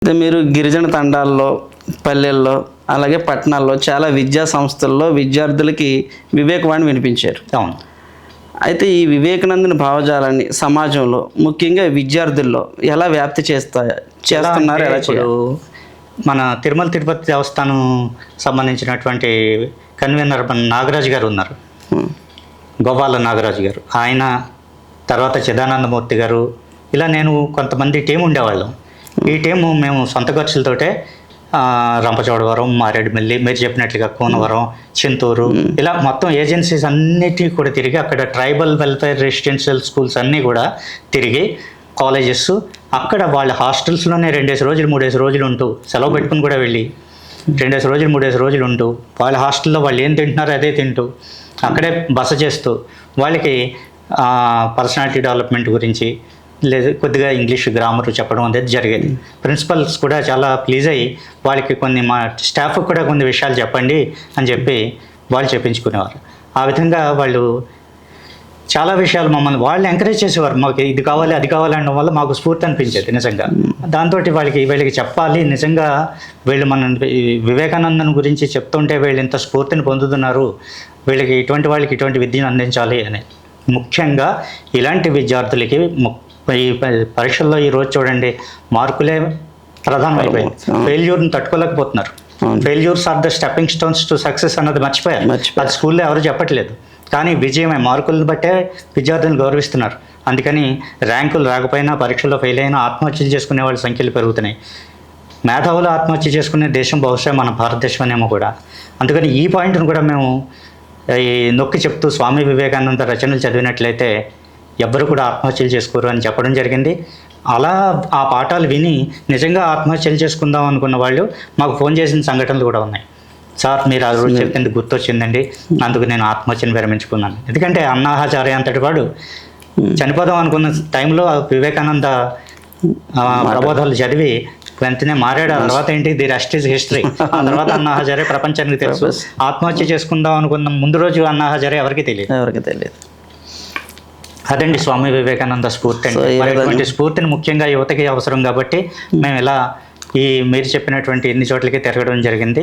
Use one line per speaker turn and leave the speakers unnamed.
అయితే మీరు గిరిజన తండాల్లో, పల్లెల్లో, అలాగే పట్టణాల్లో చాలా విద్యా సంస్థల్లో విద్యార్థులకి వివేకవాణి వినిపించారు.
అవును.
అయితే ఈ వివేకానందుని భావజాలాన్ని సమాజంలో ముఖ్యంగా విద్యార్థుల్లో ఎలా వ్యాప్తి చేస్తున్నారు? ఎలా
ఇప్పుడు మన తిరుమల తిరుపతి దేవస్థానం సంబంధించినటువంటి కన్వీనర్ మన నాగరాజు గారు ఉన్నారు, గోపాల నాగరాజు గారు. ఆయన తర్వాత చిదానందమూర్తి గారు, ఇలా నేను కొంతమంది టీం ఉండేవాళ్ళం. ఈ టీము మేము సొంత ఖర్చులతోటే రంపచోడవరం, మారేడుమిల్లి, మీరు చెప్పినట్లుగా కూనవరం, చింతూరు, ఇలా మొత్తం ఏజెన్సీస్ అన్నిటికీ కూడా తిరిగి అక్కడ ట్రైబల్ వెల్ఫేర్ రెసిడెన్షియల్ స్కూల్స్ అన్నీ కూడా తిరిగి, కాలేజెస్, అక్కడ వాళ్ళ హాస్టల్స్లోనే 2 రోజులు 3 రోజులు ఉంటూ, సెలవు పెట్టుకుని కూడా వెళ్ళి 2 రోజులు 3 రోజులు ఉంటూ, వాళ్ళ హాస్టల్లో వాళ్ళు ఏం తింటున్నారో అదే తింటూ, అక్కడే బస చేస్తూ వాళ్ళకి పర్సనాలిటీ డెవలప్మెంట్ గురించి లేదు కొద్దిగా ఇంగ్లీష్ గ్రామర్ చెప్పడం అనేది జరిగేది. ప్రిన్సిపల్స్ కూడా చాలా ప్లీజ్ అయ్యి వాళ్ళకి కొన్ని, మా స్టాఫ్ కూడా కొన్ని విషయాలు చెప్పండి అని చెప్పి వాళ్ళు చెప్పించుకునేవారు. ఆ విధంగా వాళ్ళు చాలా విషయాలు మమ్మల్ని వాళ్ళు ఎంకరేజ్ చేసేవారు. మాకు ఇది కావాలి అది కావాలి అనడం వల్ల మాకు స్ఫూర్తి అనిపించేది నిజంగా. దాంతో వీళ్ళకి చెప్పాలి, నిజంగా వీళ్ళు మన వివేకానందన్ గురించి చెప్తుంటే వీళ్ళు ఇంత స్ఫూర్తిని పొందుతున్నారు, వీళ్ళకి వాళ్ళకి ఇటువంటి విద్యను అందించాలి అని. ముఖ్యంగా ఇలాంటి విద్యార్థులకి ఈ పరీక్షల్లో ఈరోజు చూడండి మార్కులే ప్రధానమైపోయింది. ఫెయిల్యూర్ని తట్టుకోలేకపోతున్నారు. Failures are the stepping stones to success అన్నది మర్చిపోయారు. అది స్కూల్లో ఎవరు చెప్పట్లేదు, కానీ విజయమే మార్కులను బట్టే విద్యార్థులను గౌరవిస్తున్నారు. అందుకని ర్యాంకులు రాకపోయినా పరీక్షల్లో ఫెయిల్ అయినా ఆత్మహత్యలు చేసుకునే వాళ్ళ సంఖ్యలు పెరుగుతున్నాయి. మేధావులు ఆత్మహత్య చేసుకునే దేశం బహుశా మన భారతదేశమేమో కూడా. అందుకని ఈ పాయింట్ను కూడా మేము నొక్కి చెప్తూ స్వామి వివేకానంద రచనలు చదివినట్లయితే ఎవ్వరు కూడా ఆత్మహత్యలు చేసుకోరు అని చెప్పడం జరిగింది. అలా ఆ పాఠాలు విని నిజంగా ఆత్మహత్యలు చేసుకుందాం అనుకున్న వాళ్ళు మాకు ఫోన్ చేసిన సంఘటనలు కూడా ఉన్నాయి. సార్ మీరు ఆ రోజు చెప్పింది గుర్తొచ్చిందండి, అందుకు నేను ఆత్మహత్యను విరమించుకున్నాను. ఎందుకంటే అన్నాహాచార్య అంతటి వాడు చనిపోదాం అనుకున్న టైంలో వివేకానంద ప్రబోధాలు చదివి వెంటనే మారాడు. ఆ తర్వాత ఏంటి, ది రెస్ట్ ఈజ్ హిస్టరీ. ఆ తర్వాత అన్నాహాచార్య ప్రపంచానికి తెలుసు. ఆత్మహత్య చేసుకుందాం అనుకున్న ముందు రోజు అన్నాహాచార్య ఎవరికి తెలియదు. అదండి స్వామి వివేకానంద స్ఫూర్తి అండి. ఇటువంటి స్ఫూర్తిని ముఖ్యంగా యువతకి అవసరం కాబట్టి మేము ఇలా మీరు చెప్పినటువంటి ఎన్ని చోట్లకి తిరగడం జరిగింది.